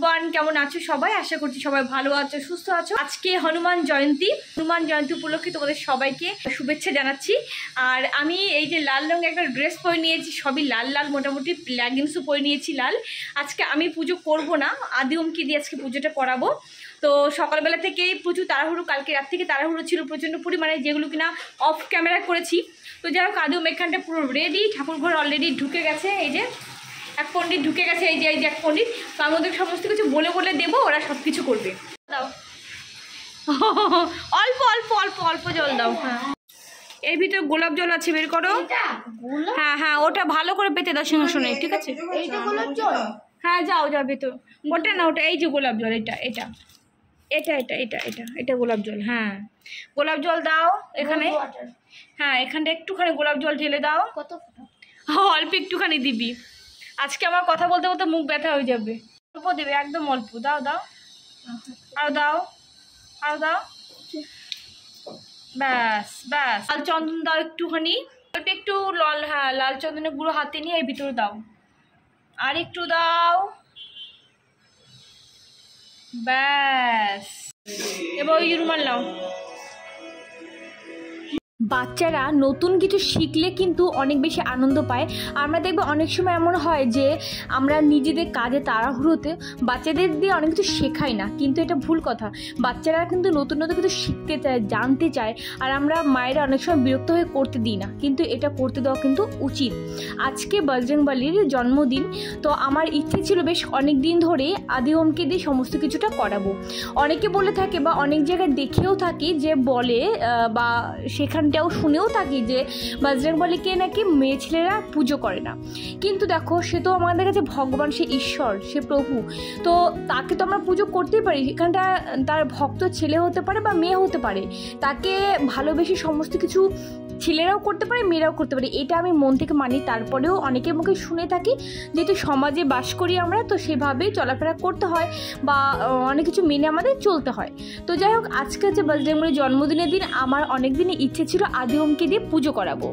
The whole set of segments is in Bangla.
এভরিওয়ান, কেমন আছো সবাই? আশা করছি সবাই ভালো আছো, সুস্থ আছো। আজকে হনুমান জয়ন্তী উপলক্ষে তোমাদের সবাইকে শুভেচ্ছা জানাচ্ছি। আর আমি এই যে লাল রঙের একটা ড্রেস পরে নিয়েছি, সবই লাল লাল, মোটামুটি লেগিংসও পরে নিয়েছি লাল। আজকে আমি পুজো করব না, আদি ওমকে দিয়ে আজকে পুজোটা করাবো। তো সকালবেলা থেকেই প্রচুর তাড়াহুড়ো, কালকে রাত থেকে তাড়াহুড়ো ছিল প্রচণ্ড পরিমাণে, যেগুলো কিনা অফ ক্যামেরা করেছি। তো যাই হোক, আদি ওম এখানটা পুরো রেডি, ঠাকুরঘর অলরেডি ঢুকে গেছে। এই যে এক পণ্ডিত ঢুকে গেছে, এই যে এক পণ্ডিত। তো আমি ওদের সমস্ত কিছু বলে বলে দেবো, ওরা সব কিছু করবে। দাও অল্প অল্প অল্প অল্প জল দাও। হ্যাঁ, এর ভিতরে গোলাপ জল আছে, বের করো। হ্যাঁ হ্যাঁ, ওটা ভালো করে পেতে দাও সিংহাসনে, ঠিক আছে? হ্যাঁ, যাও যাও ভেতর। ওটা না, ওটা এই যে গোলাপ জল, এটা এটা এটা এটা এটা এটা এটা গোলাপ জল। হ্যাঁ, গোলাপ জল দাও এখানে। হ্যাঁ, এখানটা একটুখানি গোলাপ জল ঢেলে দাও। কত? অল্প একটুখানি দিবি, আজকে আমার কথা বলতে বলতে মুখ ব্যথা হয়ে যাবে। অল্প দেবে, একদম অল্প। দাও দাও, আর দাও, আর দাও, ব্যাস ব্যাস। লাল চন্দন দাও একটুখানি, ওটা একটু লাল। হ্যাঁ, লাল চন্দনের গুঁড়ো হাতে নিয়ে এর ভিতরে দাও, আর একটু দাও, ব্যাস। এবার ওই রুমাল নাও। বাচ্চারা নতুন কিছু শিখলে কিন্তু অনেক বেশি আনন্দ পায়। আমরা দেখবো অনেক সময় এমন হয় যে আমরা নিজেদের কাজে তাড়াহুড়োতে বাচ্চাদের দিয়ে অনেক কিছু শেখাই না, কিন্তু এটা ভুল কথা। বাচ্চারা কিন্তু নতুন নতুন কিছু শিখতে চায়, জানতে চায়, আর আমরা মায়েরা অনেক সময় বিরক্ত হয়ে করতে দিই না, কিন্তু এটা করতে দেওয়া কিন্তু উচিত। আজকে বজরংবলীর জন্মদিন, তো আমার ইচ্ছে ছিল বেশ অনেক দিন ধরে আদি ওমকে দিয়ে সমস্ত কিছুটা করাবো। অনেকে বলে থাকে বা অনেক জায়গায় দেখেও থাকি যে বলে বা সেখানটাও শুনেও থাকি যে বজরংবলীকে নাকি মেয়ে ছেলেরা পুজো করে না। কিন্তু দেখো, সে তো আমাদের কাছে ভগবান, সে ঈশ্বর, সে প্রভু। তো তাকে তো আমরা পুজো করতেই পারি। এখানটা তার ভক্ত ছেলে হতে পারে বা মেয়ে হতে পারে, তাকে ভালোবেসে সমস্ত কিছু ছেলেরাও করতে পারে, মেয়েরাও করতে পারে, এটা আমি মন থেকে মানি। তারপরেও অনেকের মুখে শুনে থাকি, যেহেতু সমাজে বাস করি আমরা, তো সেভাবেই চলাফেরা করতে হয় বা অনেক কিছু মেনে আমাদের চলতে হয়। তো যাই হোক, আজকে হচ্ছে বজরংবলীর জন্মদিনের দিন। আমার অনেক দিনই ইচ্ছে ছিল আদি ওমকে দিয়ে পুজো করাবো।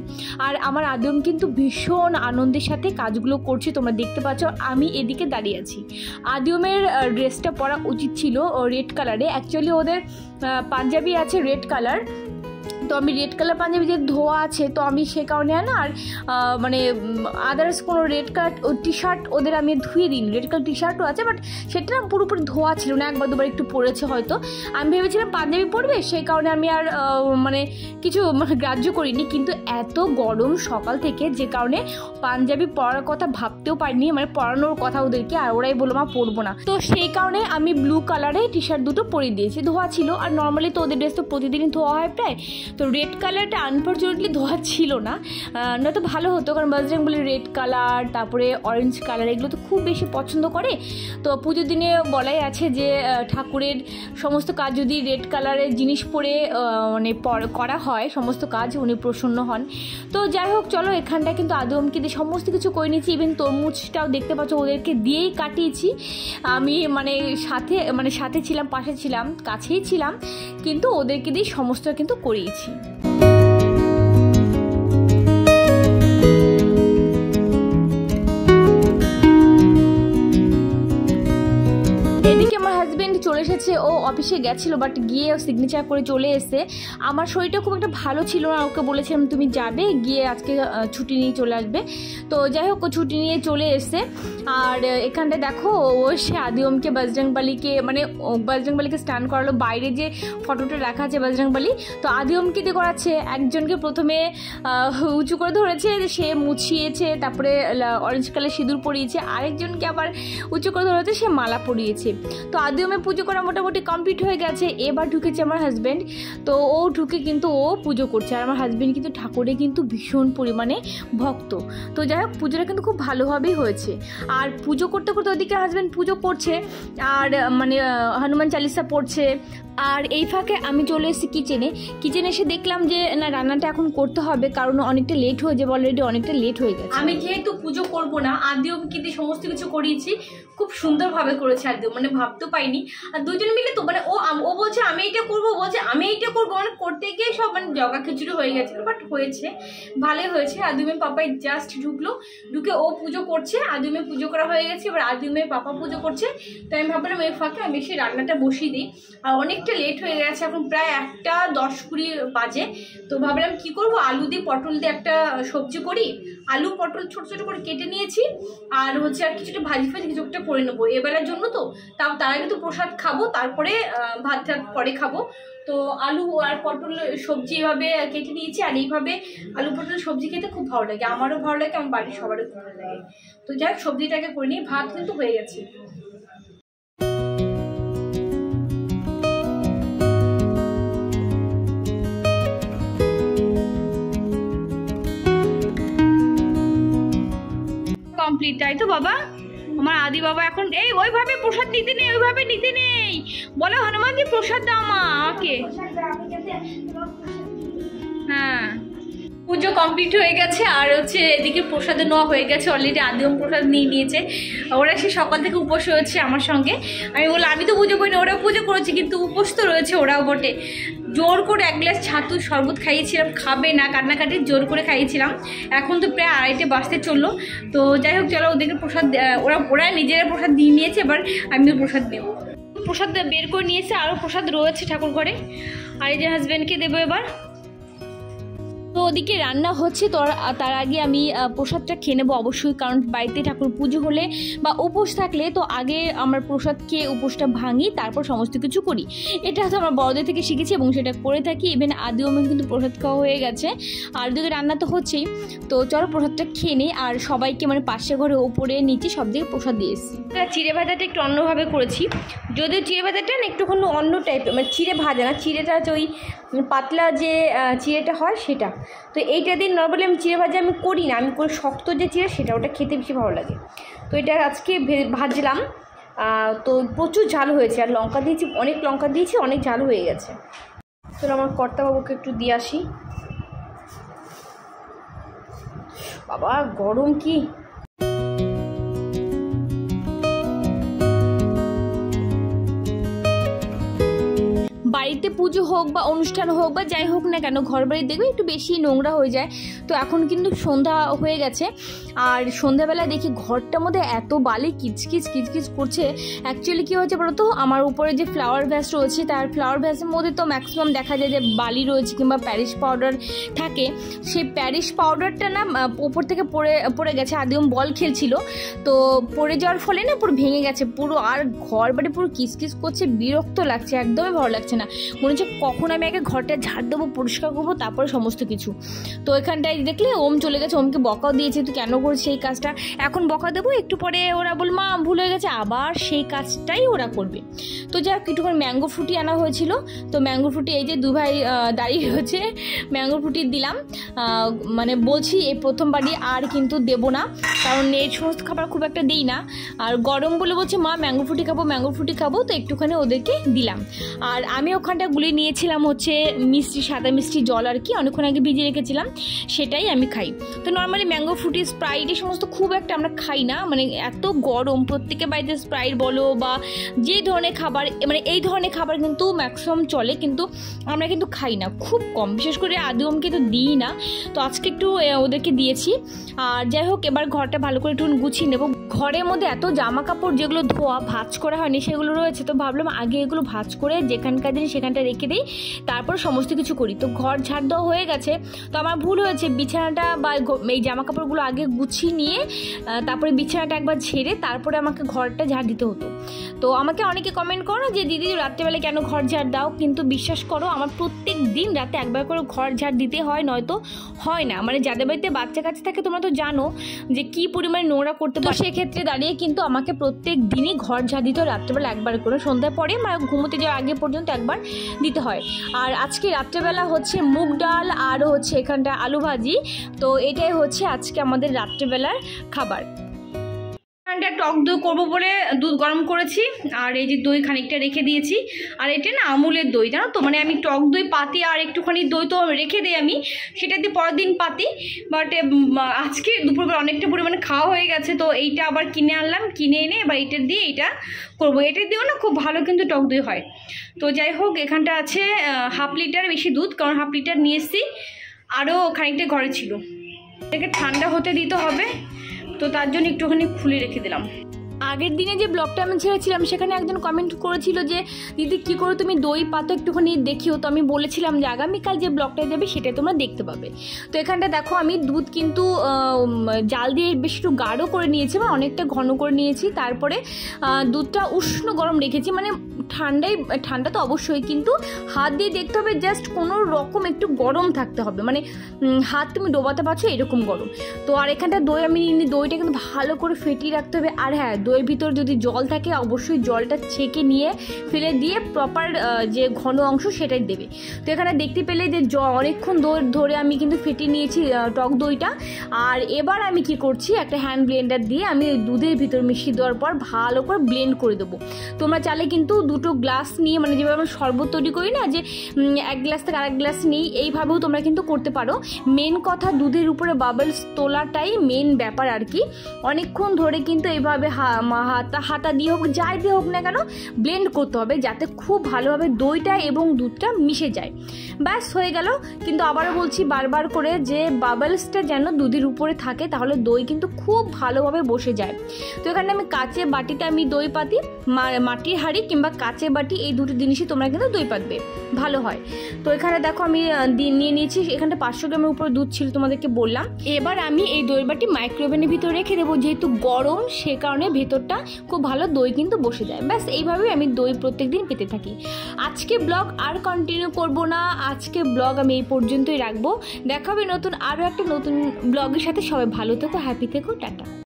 আর আমার আদি ওম কিন্তু ভীষণ আনন্দের সাথে কাজগুলো করছে, তোমরা দেখতে পাচ্ছ। আমি এদিকে দাঁড়িয়ে আছি। আদি ওমের ড্রেসটা পরা উচিত ছিল রেড কালারে, অ্যাকচুয়ালি ওদের পাঞ্জাবি আছে রেড কালার। তো আমি রেড কালার পাঞ্জাবি যে ধোয়া আছে, তো আমি সে কারণে না আর মানে আদার্স কোনো রেড কালার টি শার্ট ওদের আমি ধুয়ে দিই। রেড কালার টি শার্টও আছে, বাট সেটা না পুরোপুরি ধোয়া ছিল না, একবার দুবার একটু পরেছে হয়তো। আমি ভেবেছিলাম পাঞ্জাবি পরবে, সেই কারণে আমি আর মানে কিছু গ্রাহ্য করিনি। কিন্তু এত গরম সকাল থেকে, যে কারণে পাঞ্জাবি পরার কথা ভাবতেও পারিনি, মানে পরানোর কথা ওদেরকে, আর ওরাই বললো মা পরবো না। তো সেই কারণে আমি ব্লু কালারে টি শার্ট দুটো পরিয়ে দিয়েছি, ধোয়া ছিল। আর নর্মালি তো ওদের ড্রেস তো প্রতিদিনই ধোয়া হয় প্রায়, তো রেড কালারটা আনফর্চুনেটলি ধোয়া ছিল না, নয়তো ভালো হতো। কারণ বজরংবলী রেড কালার, তারপরে অরেঞ্জ কালার, এগুলো তো খুব বেশি পছন্দ করে। তো পুজোর দিনে বলাই আছে যে ঠাকুরের সমস্ত কাজ যদি রেড কালারের জিনিস পরে মানে করা হয়, সমস্ত কাজ উনি প্রসন্ন হন। তো যাই হোক, চলো, এখানটায় কিন্তু আদি ওমকে দিয়ে সমস্ত কিছু করে নিয়েছি। ইভেন তরমুজটাও দেখতে পাচ্ছ ওদেরকে দিয়েই কাটিয়েছি। আমি মানে সাথে ছিলাম, পাশে ছিলাম, কাছেই ছিলাম, কিন্তু ওদেরকে দিয়ে সমস্ত কিন্তু করিয়েছি। চলে এসেছে, ও অফিসে গেছিলো, বাট গিয়ে সিগনেচার করে চলে এসে। আমার শরীরটা খুব একটা ভালো ছিল না, ওকে বলেছিলাম তুমি যাবে, গিয়ে আজকে ছুটি নিয়ে চলে আসবে। তো যাই হোক, ও ছুটি নিয়ে চলে এসে। আর এখানটায় দেখো, ও সে আদি ওমকে বজরংবলীকে স্নান করালো। বাইরে যে ফটোটা রাখা আছে বজরংবলী, তো আদি ওমকে দিয়ে করাচ্ছে। একজনকে প্রথমে উঁচু করে ধরেছে, সে মুছিয়েছে, তারপরে অরেঞ্জ কালার সিঁদুর পরিয়েছে। আরেকজনকে আবার উঁচু করে ধরেছে, সে মালা পরিয়েছে। তো আদি ওমে পুজো করা মোটামুটি কমপ্লিট হয়ে গেছে। এবার ঢুকেছে আমার হাজব্যান্ড, তো ও ঢুকে কিন্তু ও পুজো করছে। আর আমার হাজব্যান্ড কিন্তু ঠাকুরে কিন্তু ভীষণ পরিমাণে ভক্ত। তো যাই হোক, পুজোটা কিন্তু খুব ভালোভাবেই হয়েছে। আর পুজো করতে করতে ওদিকে হাজব্যান্ড পুজো করছে, আর মানে হনুমান চালিসা পড়ছে। আর এই ফাঁকে আমি চলে এসেছি কিচেনে এসে দেখলাম যে না রান্নাটা এখন করতে হবে, কারণ অনেকটা লেট হয়ে যাবে, অলরেডি অনেকটা লেট হয়ে গেছে। আমি যেহেতু পুজো করব না, আদিও কিন্তু সমস্ত কিছু করিয়েছি, খুব সুন্দরভাবে করেছে আদিও, মানে ভাবতে পাইনি। আর দুজন মিলে তো মানে ও বলছে আমি এইটা করবো, বলছে আমি এইটা করবো, মানে করতে গিয়ে সব মানে জগা খিচুড়ি হয়ে গেছিলো, বাট হয়েছে, ভালোই হয়েছে। আদিমের পাপাই জাস্ট ঢুকে ও পুজো করছে, আদিমের পুজো করা হয়ে গেছে, এবার আদিমের পাপা পুজো করছে। তো আমি ভাবলাম এই ফাঁকে আমি বেশি রান্নাটা বসিয়ে দিই, আর অনেকটা লেট হয়ে গেছে, এখন প্রায় 1:10-20 বাজে। তো ভাবলাম কি করব, আলু দিয়ে পটল দিয়ে একটা সবজি করি, আলু পটল ছোট ছোট করে কেটে নিয়েছি, আর হচ্ছে আর কিছুটা ভাজি কিছু একটা করে নেবো এবেলার জন্য। তো তার আগে তো প্রসাদ খাবো, তারপরে ভাত পরে খাবো। তো আলু আর পটল সবজি এভাবে কেটে নিয়েছি, আর এইভাবে আলু পটল সবজি খেতে খুব ভালো লাগে, আমারও ভালো লাগে, আমার বাড়ির সবারও ভালো লাগে। তো যাই হোক সবজিটাকে করে নিই, ভাত কিন্তু হয়ে গেছে। কমপ্লিট, তাই তো বাবা? আমার আদি বাবা এখন এই ওইভাবে প্রসাদ নিতে নেই, ওইভাবে নিতে নেই, বলো হনুমানজি প্রসাদ দাও মা আমাকে। হ্যাঁ, পুজো কমপ্লিট হয়ে গেছে, আর হচ্ছে এদিকে প্রসাদে নেওয়া হয়ে গেছে অলরেডি, আদিম প্রসাদ নিয়ে নিয়েছে। ওরা সে সকাল থেকে উপোস হয়েছে আমার সঙ্গে। আমি বললাম আমি তো পুজো করিনি, ওরাও পুজো করেছে, কিন্তু উপোস তো রয়েছে ওরাও বটে। জোর করে 1 গ্লাস ছাতু শরবত খাইয়েছিলাম, খাবে না কান্নাকাটি, জোর করে খাইয়েছিলাম। এখন তো প্রায় 2:30 বাজতে চললো। তো যাই হোক চলো, ওদেরকে প্রসাদ ওরা নিজেরা প্রসাদ দিয়ে নিয়েছে, এবার আমিও প্রসাদ নেব। প্রসাদ বের করে নিয়েছে, আরও প্রসাদ রয়েছে ঠাকুর ঘরে, আর এই যে হাজব্যান্ডকে দেবো এবার। তো ওদিকে রান্না হচ্ছে, তো তার আগে আমি প্রসাদটা খেয়ে নেবো অবশ্যই, কারণ বাড়িতে ঠাকুর পুজো হলে বা উপোস থাকলে তো আগে আমরা প্রসাদ খেয়ে উপোসটা ভাঙি, তারপর সমস্ত কিছু করি। এটা তো আমরা বড়দের থেকে শিখেছি এবং সেটা করে থাকি। ইভেন আদিও কিন্তু প্রসাদ খাওয়া হয়ে গেছে, আর ওদিকে রান্না তো হচ্ছেই। তো চলো প্রসাদটা খেয়ে নিই, আর সবাইকে মানে পাশের ঘরে ওপরে নিচে সব দিকে প্রসাদ দিয়ে এসেছি। চিড়ে ভাজাটা একটু অন্যভাবে করেছি, যদিও চিড়ে ভাজাটা না একটুখানি অন্য টাইপের, মানে চিড়ে ভাজা না, চিড়েটা হচ্ছে ওই পাতলা যে চিড়েটা হয় সেটা। তো এইটা দিয়ে নর্মালি আমি চিড়ে ভাজা আমি করি না, আমি করি শক্ত যে চিড়ে সেটা, ওটা খেতে বেশি ভালো লাগে। তো এটা আজকে ভাজলাম, তো প্রচুর ঝাল হয়েছে, আর লঙ্কা দিয়েছি, অনেক লঙ্কা দিয়েছি, অনেক ঝাল হয়ে গেছে। তো আমার কর্তাবাবুকে একটু দিয়ে আসি। বাবা গরম কি! বাড়িতে পুজো হোক বা অনুষ্ঠান হোক বা যাই হোক না কেন, ঘর বাড়ি দেখবে একটু বেশি নোংরা হয়ে যায়। তো এখন কিন্তু সন্ধ্যা হয়ে গেছে, আর সন্ধ্যাবেলা দেখি ঘরটার মধ্যে এত বালি কিচকিচ করছে। অ্যাকচুয়ালি কী হয়েছে বলো তো, আমার উপরে যে ফ্লাওয়ার ভ্যাস রয়েছে, তার ফ্লাওয়ার ভ্যাসের মধ্যে তো ম্যাক্সিমাম দেখা যায় যে বালি রয়েছে কিংবা প্যারিস পাউডার থাকে। সেই প্যারিস পাউডারটা না উপর থেকে পড়ে গেছে, আদিম বল খেলছিল, তো পড়ে যাওয়ার ফলে না পুরো ভেঙে গেছে পুরো, আর ঘর বাড়ি পুরো কিচকিচ করছে, বিরক্ত লাগছে, একদমই ভালো লাগছে না। মনে হচ্ছে কখন আমি আগে ঘরটা ঝাড় দেবো, পরিষ্কার করবো, তারপরে সমস্ত কিছু। তো এখানটায় দেখলে ওম চলে গেছে, ওমকে বকাও দিয়েছে তুই কেন করছিস সেই কাজটা। এখন বকা দেবো, একটু পরে ওরা বল মা ভুল হয়ে গেছে, আবার সেই কাজটাই ওরা করবে। তো যাই হোক একটুখানি ম্যাঙ্গো ফ্রুটি আনা হয়েছিল, তো ম্যাঙ্গো ফ্রুটি এই যে দু ভাই দাঁড়িয়ে রয়েছে, ম্যাঙ্গো ফ্রুটি দিলাম। মানে বলছি এই প্রথমবারই আর কিন্তু দেবো না, কারণ এই সমস্ত খাবার খুব একটা দিই না। আর গরম বলে বলছে মা ম্যাঙ্গো ফ্রুটি খাবো, তো একটুখানি ওদেরকে দিলাম। আর আমি ওখানটা গুলিয়ে নিয়েছিলাম হচ্ছে মিষ্টি, সাদা মিষ্টি জল আর কি, অনেকক্ষণ আগে ভিজিয়ে রেখেছিলাম, সেটাই আমি খাই। তো নর্মালি ম্যাঙ্গো ফ্রুটি, স্প্রাইট এই সমস্ত খুব একটা আমরা খাই না, মানে এত গরম, প্রত্যেকের বাড়িতে স্প্রাইট বলো বা যে ধরনের খাবার, মানে এই ধরনের খাবার কিন্তু ম্যাক্সিমাম চলে, কিন্তু আমরা কিন্তু খাই না, খুব কম, বিশেষ করে আদিমকে তো দিই না। তো আজকে একটু ওদেরকে দিয়েছি। আর যাই হোক এবার ঘরটা ভালো করে একটু গুছিয়ে নেবো। ঘরের মধ্যে এত জামা কাপড় যেগুলো ধোয়া ভাঁজ করা হয়নি সেগুলো রয়েছে, তো ভাবলাম আগে এগুলো ভাঁজ করে যেখানকার জিনিস সেখানটা রেখে দিই, তারপর সমস্ত কিছু করি। তো ঘর ঝাড় দেওয়া হয়ে গেছে, তো আমার ভুল হয়েছে, বিছানাটা বা এই জামা কাপড়গুলো আগে গুছিয়ে নিয়ে তারপরে বিছানাটা একবার ঝেড়ে তারপরে আমাকে ঘরটা ঝাড় দিতে হতো। তো আমাকে অনেকে কমেন্ট করো যে দিদি রাত্রেবেলায় কেন ঘর ঝাড় দাও, কিন্তু বিশ্বাস করো আমার প্রত্যেক দিন রাতে একবার করে ঘর ঝাড় দিতে হয়, নয়তো হয় না। মানে যাদের বাড়িতে বাচ্চা কাছে থাকে তোমরা তো জানো যে কি পরিমাণে নোংরা করতে পারে, সেক্ষেত্রে দাঁড়িয়ে কিন্তু আমাকে প্রত্যেক দিনই ঘর ঝাড় দিতে হয় রাত্রেবেলা একবার করে, সন্ধ্যার পরে মানে ঘুমোতে যাওয়ার আগে পর্যন্ত একবার দিতে হয়। আর আজকে রাত্রেবেলা হচ্ছে মুগ ডাল আর হচ্ছে এখানটা আলু ভাজি, তো এটাই হচ্ছে আজকে আমাদের রাত্রেবেলার খাবার। এখানটা টক দই করবো বলে দুধ গরম করেছি, আর এই যে দই খানিকটা রেখে দিয়েছি। আর এটা না আমুলের দই, জানো তো, মানে আমি টক দই পাতি আর একটুখানি দই তো রেখে দিই আমি, সেটা দিয়ে পরের দিন পাতি। বাট আজকে দুপুরবেলা অনেকটা পরিমাণে খাওয়া হয়ে গেছে, তো এইটা আবার কিনে আনলাম, কিনে এনে এবার এটা দিয়ে এইটা করবো। এটা দিয়েও না খুব ভালো কিন্তু টক দই হয়। তো যাই হোক, এখানটা আছে 1/2 লিটার বেশি দুধ, কারণ 1/2 লিটার নিয়ে এসেছি, আরও খানিকটা ঘরে ছিল। এটাকে ঠান্ডা হতে দিতে হবে, তো তার জন্য একটুখানি খুলে রেখে দিলাম। আগের দিনে যে ব্লগটা আমি ছেড়েছিলাম সেখানে একজন কমেন্ট করেছিল যে দিদি কী করে তুমি দই পাতো একটুখানি দেখিও। তো আমি বলেছিলাম যে আগামীকাল যে ব্লগটা যাবে সেটা তোমরা দেখতে পাবে। তো এখানটা দেখো আমি দুধ কিন্তু জাল দিয়ে বেশ একটু গাঢ় করে নিয়েছি, মানে অনেকটা ঘন করে নিয়েছি। তারপরে দুধটা উষ্ণ গরম রেখেছি, মানে ঠান্ডা তো অবশ্যই, কিন্তু হাত দিয়ে দেখতে হবে জাস্ট কোনো রকম একটু গরম থাকতে হবে, মানে হাত তুমি ডোবাতে পারছো এরকম গরম। তো আর এখানটা দই আমি দইটা কিন্তু ভালো করে ফেটিয়ে রাখতে হবে। আর হ্যাঁ, দইয়ের ভিতর যদি জল থাকে অবশ্যই জলটা ছেঁকে নিয়ে ফেলে দিয়ে প্রপার যে ঘন অংশ সেটাই দেবে। তো এখানে দেখতে পেলে যে অনেকক্ষণ ধরে আমি কিন্তু ফেটিয়ে নিয়েছি টক দইটা। আর এবার আমি কি করছি, একটা হ্যান্ড ব্লেন্ডার দিয়ে আমি দুধের ভিতর মিশিয়ে দেওয়ার পর ভালো করে ব্লেন্ড করে দেবো। তোমরা চাইলে কিন্তু 2টো গ্লাস নিয়ে, মানে যেভাবে আমরা শরবত তৈরি করি না, যে 1 গ্লাস থেকে আরেক গ্লাস নিই, এইভাবেও তোমরা কিন্তু করতে পারো। মেন কথা দুধের উপরে বাবলস তোলাটাই মেন ব্যাপার আর কি। অনেকক্ষণ ধরে কিন্তু এইভাবে হাতা দিয়ে হোক, যাই দিয়ে হোক না কেন, ব্লেন্ড করতে হবে যাতে খুব ভালোভাবে দইটা এবং দুধটা মিশে যায়। ব্যাস হয়ে গেল। কিন্তু আবারও বলছি বারবার করে যে বাবলসটা যেন দুধের উপরে থাকে, তাহলে দই কিন্তু খুব ভালোভাবে বসে যায়। তো এখানে আমি কাচের বাটিতে আমি দই পাতি, মাটির হাঁড়ি কিংবা কাচের বাটি, এই দুটো জিনিসই তোমরা কিন্তু দই পাতবে, ভালো হয়। তো এখানে দেখো আমি নিয়ে নিয়েছি, এখানটা 500 গ্রামের উপরে দুধ ছিল তোমাদেরকে বললাম। এবার আমি এই দই বাটি মাইক্রোওভেনের ভিতরে রেখে দেবো, যেহেতু গরম সে কারণে ভেতরটা খুব ভালো দই কিন্তু বসে যায়। ব্যাস এইভাবেই আমি দই প্রত্যেকদিন পেতে থাকি। আজকে ব্লগ আর কন্টিনিউ করব না, আজকে ব্লগ আমি এই পর্যন্তই রাখবো। দেখা হবে আরও একটা নতুন ব্লগের সাথে। সবাই ভালো থেকো, হ্যাপি থেকো, টাটা।